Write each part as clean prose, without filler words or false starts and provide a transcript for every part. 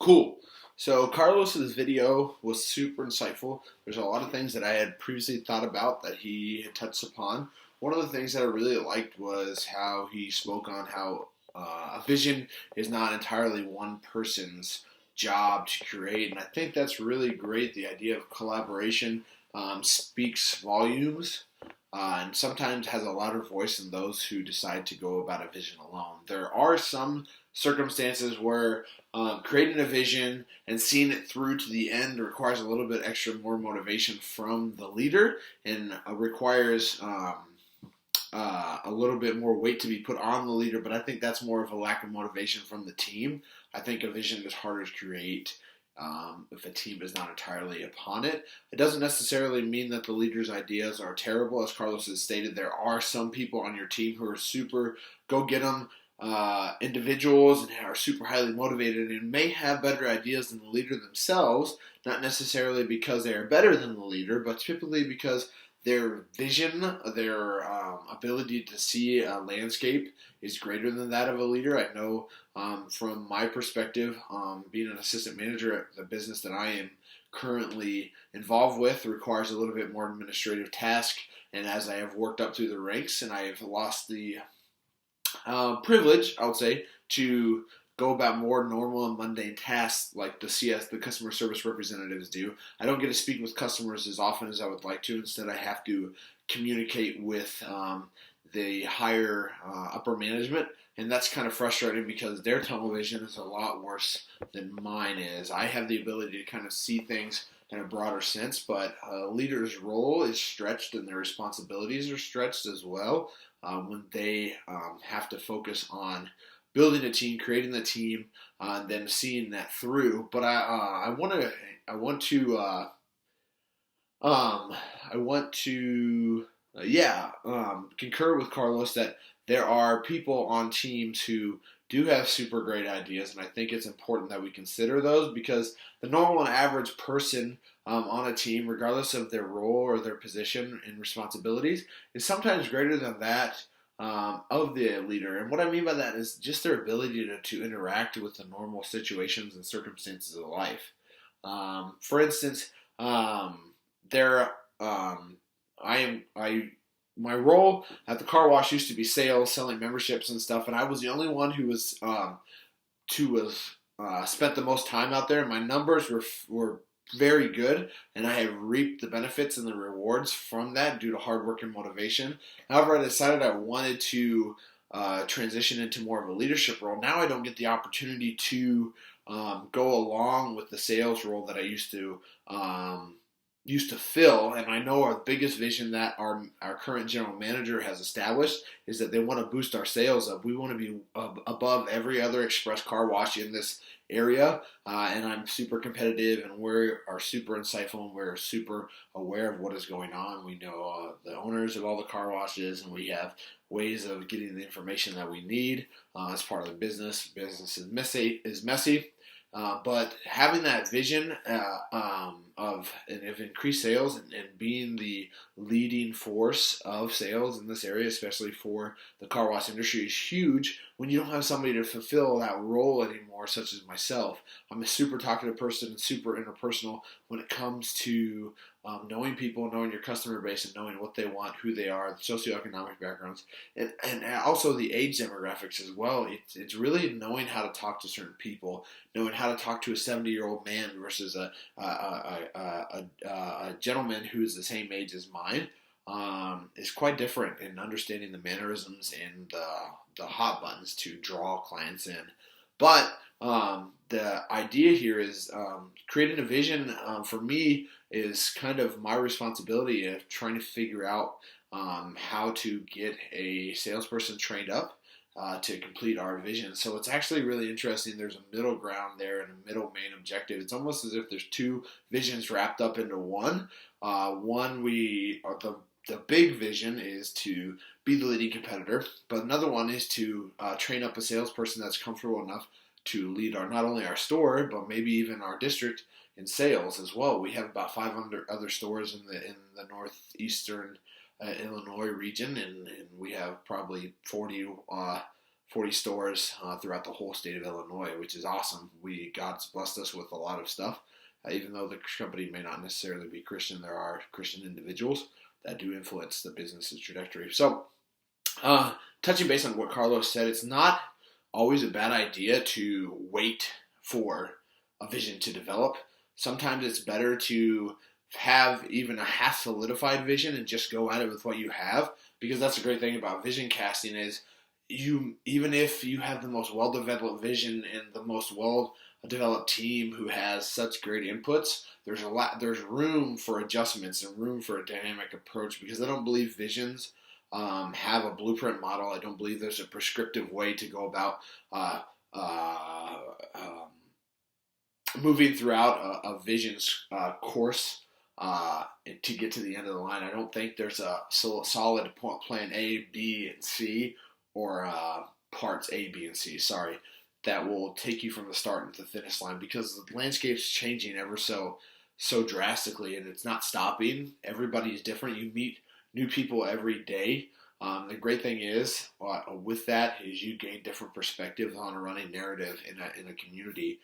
Cool. So Carlos's video was super insightful. There's a lot of things that I had previously thought about that he had touched upon. One of the things that I really liked was how he spoke on how a vision is not entirely one person's job to create, and I think that's really great. The idea of collaboration speaks volumes. And sometimes has a louder voice than those who decide to go about a vision alone. There are some circumstances where creating a vision and seeing it through to the end requires a little bit extra more motivation from the leader and requires a little bit more weight to be put on the leader, but I think that's more of a lack of motivation from the team. I think a vision is harder to create if a team is not entirely upon it. It doesn't necessarily mean that the leader's ideas are terrible. As Carlos has stated, there are some people on your team who are super go-get-em individuals and are super highly motivated and may have better ideas than the leader themselves, not necessarily because they are better than the leader, but typically because their vision, their ability to see a landscape is greater than that of a leader. I know from my perspective, being an assistant manager at the business that I am currently involved with requires a little bit more administrative task. And as I have worked up through the ranks and I have lost the privilege, I would say, to go about more normal and mundane tasks like the customer service representatives do. I don't get to speak with customers as often as I would like to. Instead, I have to communicate with the higher upper management, and that's kind of frustrating because their tunnel vision is a lot worse than mine is. I have the ability to kind of see things in a broader sense, but a leader's role is stretched and their responsibilities are stretched as well when they have to focus on building a team, creating the team, and then seeing that through. But I want to concur with Carlos that there are people on teams who do have super great ideas, and I think it's important that we consider those because the normal and average person on a team, regardless of their role or their position and responsibilities, is sometimes greater than that of the leader. And what I mean by that is just their ability to interact with the normal situations and circumstances of life. For instance, my role at the car wash used to be sales, selling memberships and stuff, and I was the only one who was spent the most time out there. And my numbers were very good, and I have reaped the benefits and the rewards from that due to hard work and motivation. However, I decided I wanted to transition into more of a leadership role. Now I don't get the opportunity to go along with the sales role that I used to fill, and I know our biggest vision that our current general manager has established is that they want to boost our sales up. We want to be above every other express car wash in this area, and I'm super competitive, and we are super insightful, and we're super aware of what is going on. We know the owners of all the car washes, and we have ways of getting the information that we need as part of the business. Business is messy. But having that vision of increased sales and being the leading force of sales in this area, especially for the car wash industry, is huge when you don't have somebody to fulfill that role anymore, such as myself. I'm a super talkative person and super interpersonal when it comes to knowing people, knowing your customer base, and knowing what they want, who they are, the socioeconomic backgrounds, and also the age demographics as well. It's really knowing how to talk to certain people, knowing how to talk to a 70-year-old man versus a gentleman who is the same age as mine is quite different in understanding the mannerisms and the hot buttons to draw clients in. But the idea here is creating a vision for me is kind of my responsibility of trying to figure out how to get a salesperson trained up to complete our vision. So it's actually really interesting. There's a middle ground there and a middle main objective. It's almost as if there's two visions wrapped up into one. The big vision is to be the leading competitor, but another one is to train up a salesperson that's comfortable enough to lead not only our store, but maybe even our district in sales as well. We have about 500 other stores in the northeastern Illinois region, and we have probably 40 40 stores throughout the whole state of Illinois, which is awesome. God's blessed us with a lot of stuff. Even though the company may not necessarily be Christian, there are Christian individuals that do influence the business's trajectory. So, touching base on what Carlos said, it's not always a bad idea to wait for a vision to develop. Sometimes it's better to have even a half solidified vision and just go at it with what you have, because that's the great thing about vision casting is even if you have the most well-developed vision and the most well-developed team who has such great inputs, there's room for adjustments and room for a dynamic approach, because I don't believe visions have a blueprint model. I don't believe there's a prescriptive way to go about moving throughout a vision's course to get to the end of the line. I don't think there's a solid plan A, B, and C, or parts A, B, and C, that will take you from the start to the finish line, because the landscape's changing ever so drastically, and it's not stopping. Everybody's different. You meet new people every day. The great thing is, with that, is you gain different perspectives on a running narrative in a community,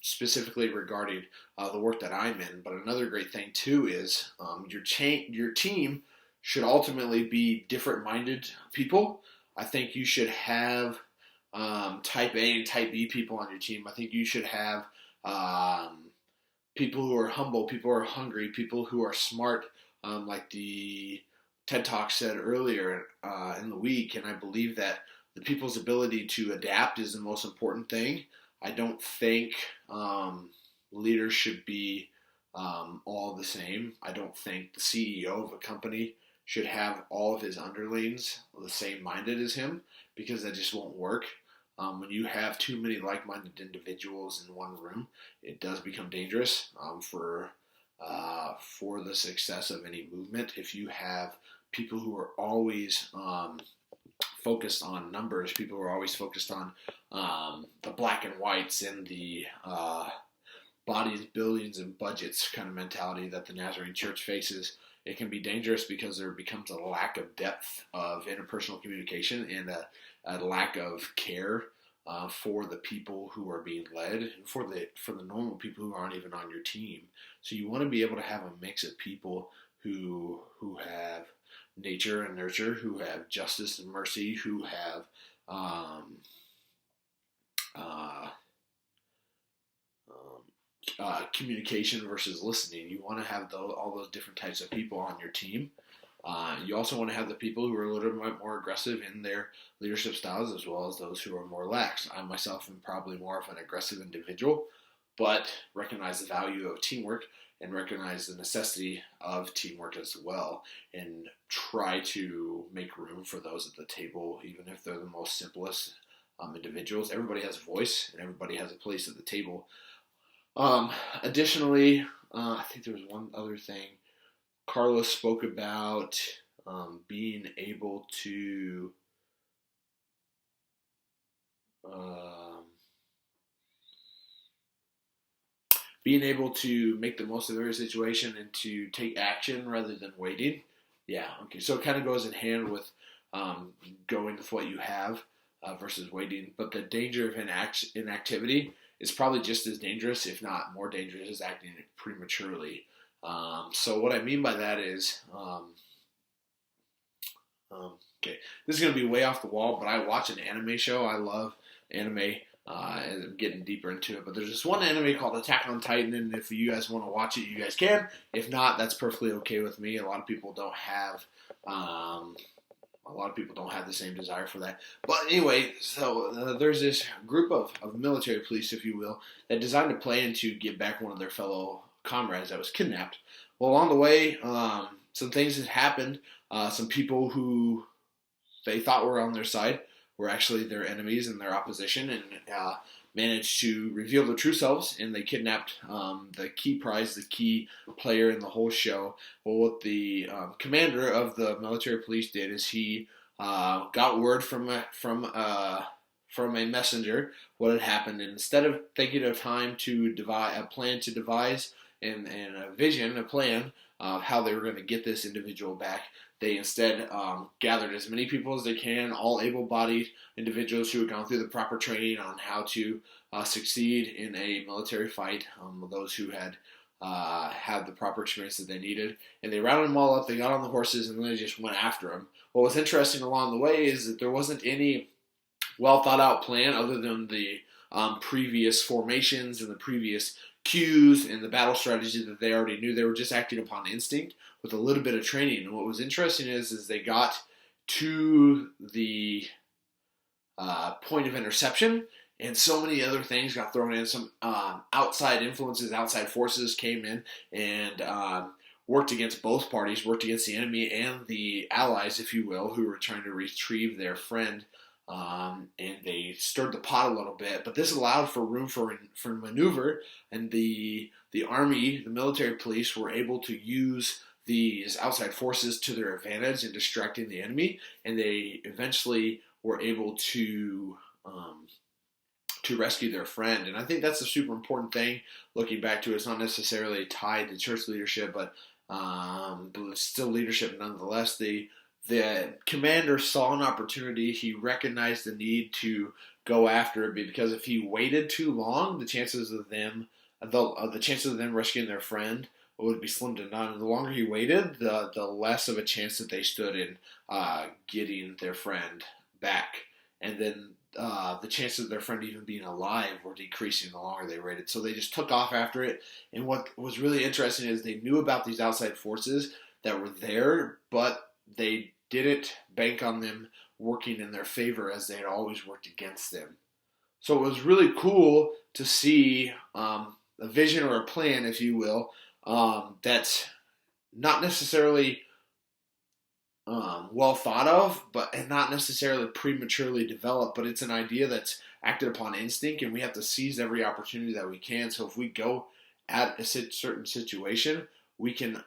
specifically regarding the work that I'm in. But another great thing too is your team should ultimately be different-minded people. I think you should have type A and type B people on your team. I think you should have people who are humble, people who are hungry, people who are smart, like the TED Talk said earlier in the week. And I believe that the people's ability to adapt is the most important thing. I don't think leaders should be all the same. I don't think the CEO of a company should have all of his underlings the same minded as him, because that just won't work. When you have too many like-minded individuals in one room, it does become dangerous for the success of any movement. If you have people who are always focused on numbers, people who are always focused on the black and whites and the bodies, buildings, and budgets kind of mentality that the Nazarene Church faces, it can be dangerous, because there becomes a lack of depth of interpersonal communication and a lack of care for the people who are being led, and for the normal people who aren't even on your team. So you want to be able to have a mix of people who have nature and nurture, who have justice and mercy, who have communication versus listening. You want to have all those different types of people on your team. You also want to have the people who are a little bit more aggressive in their leadership styles, as well as those who are more lax. I myself am probably more of an aggressive individual, but recognize the value of teamwork and recognize the necessity of teamwork as well, and try to make room for those at the table, even if they're the most simplest individuals. Everybody has a voice, and everybody has a place at the table. Additionally, I think there was one other thing. Carlos spoke about being able to make the most of every situation and to take action rather than waiting. Yeah, okay. So it kind of goes in hand with going with what you have versus waiting. But the danger of inactivity is probably just as dangerous, if not more dangerous, as acting prematurely. So what I mean by that is, okay, this is going to be way off the wall, but I watch an anime show. I love anime, and I'm getting deeper into it. But there's this one anime called Attack on Titan, and if you guys want to watch it, you guys can. If not, that's perfectly okay with me. A lot of people don't have the same desire for that. But anyway, so there's this group of military police, if you will, that designed a plan to get back one of their fellow comrades that was kidnapped. Well, along the way, some things had happened. Some people who they thought were on their side were actually their enemies and their opposition, and managed to reveal their true selves, and they kidnapped the key prize, the key player in the whole show. Well, what the commander of the military police did is he got word from a messenger what had happened, and instead of thinking of time to devise and a plan of how they were going to get this individual back, They instead gathered as many people as they can, all able-bodied individuals who had gone through the proper training on how to succeed in a military fight, those who had had the proper experience that they needed. And they rounded them all up, they got on the horses, and then they just went after them. What was interesting along the way is that there wasn't any well-thought-out plan other than the previous formations and the previous cues and the battle strategy that they already knew. They were just acting upon instinct with a little bit of training. And what was interesting is they got to the point of interception, and so many other things got thrown in. Some outside influences, outside forces came in and worked against both parties, worked against the enemy and the allies, if you will, who were trying to retrieve their friend. And they stirred the pot a little bit, but this allowed for room for maneuver, and the army, the military police, were able to use these outside forces to their advantage in distracting the enemy, and they eventually were able to rescue their friend. And I think that's a super important thing. Looking back to it, it's not necessarily tied to church leadership, but it's still leadership nonetheless. The commander saw an opportunity. He recognized the need to go after it, because if he waited too long, the chances of them rescuing their friend would be slim to none. And the longer he waited, the less of a chance that they stood in getting their friend back. And then the chances of their friend even being alive were decreasing the longer they waited. So they just took off after it. And what was really interesting is they knew about these outside forces that were there, but they didn't bank on them working in their favor as they had always worked against them. So it was really cool to see a vision or a plan, if you will, that's not necessarily well thought of, and not necessarily prematurely developed, but it's an idea that's acted upon instinct, and we have to seize every opportunity that we can. So if we go at a certain situation, we can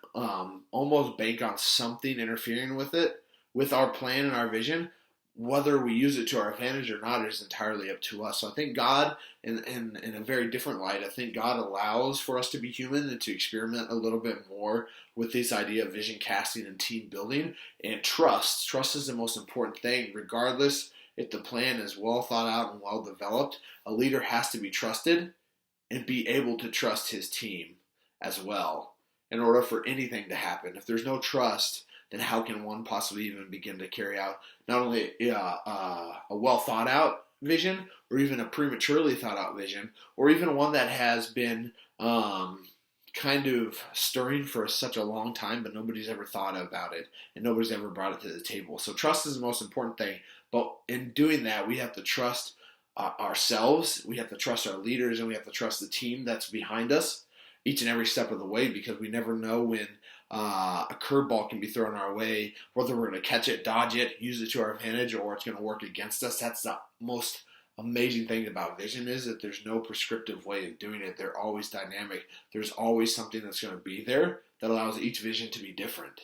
almost bank on something interfering with it, with our plan and our vision. Whether we use it to our advantage or not is entirely up to us. So I think God, in a very different light, I think God allows for us to be human and to experiment a little bit more with this idea of vision casting and team building and trust. Trust is the most important thing. Regardless if the plan is well thought out and well developed, a leader has to be trusted and be able to trust his team as well in order for anything to happen. If there's no trust, then how can one possibly even begin to carry out not only a well thought out vision, or even a prematurely thought out vision, or even one that has been kind of stirring for such a long time, but nobody's ever thought about it and nobody's ever brought it to the table. So trust is the most important thing. But in doing that, we have to trust ourselves, we have to trust our leaders, and we have to trust the team that's behind us each and every step of the way, because we never know when a curveball can be thrown our way, whether we're going to catch it, dodge it, use it to our advantage, or it's going to work against us. That's the most amazing thing about vision, is that there's no prescriptive way of doing it. They're always dynamic. There's always something that's going to be there that allows each vision to be different.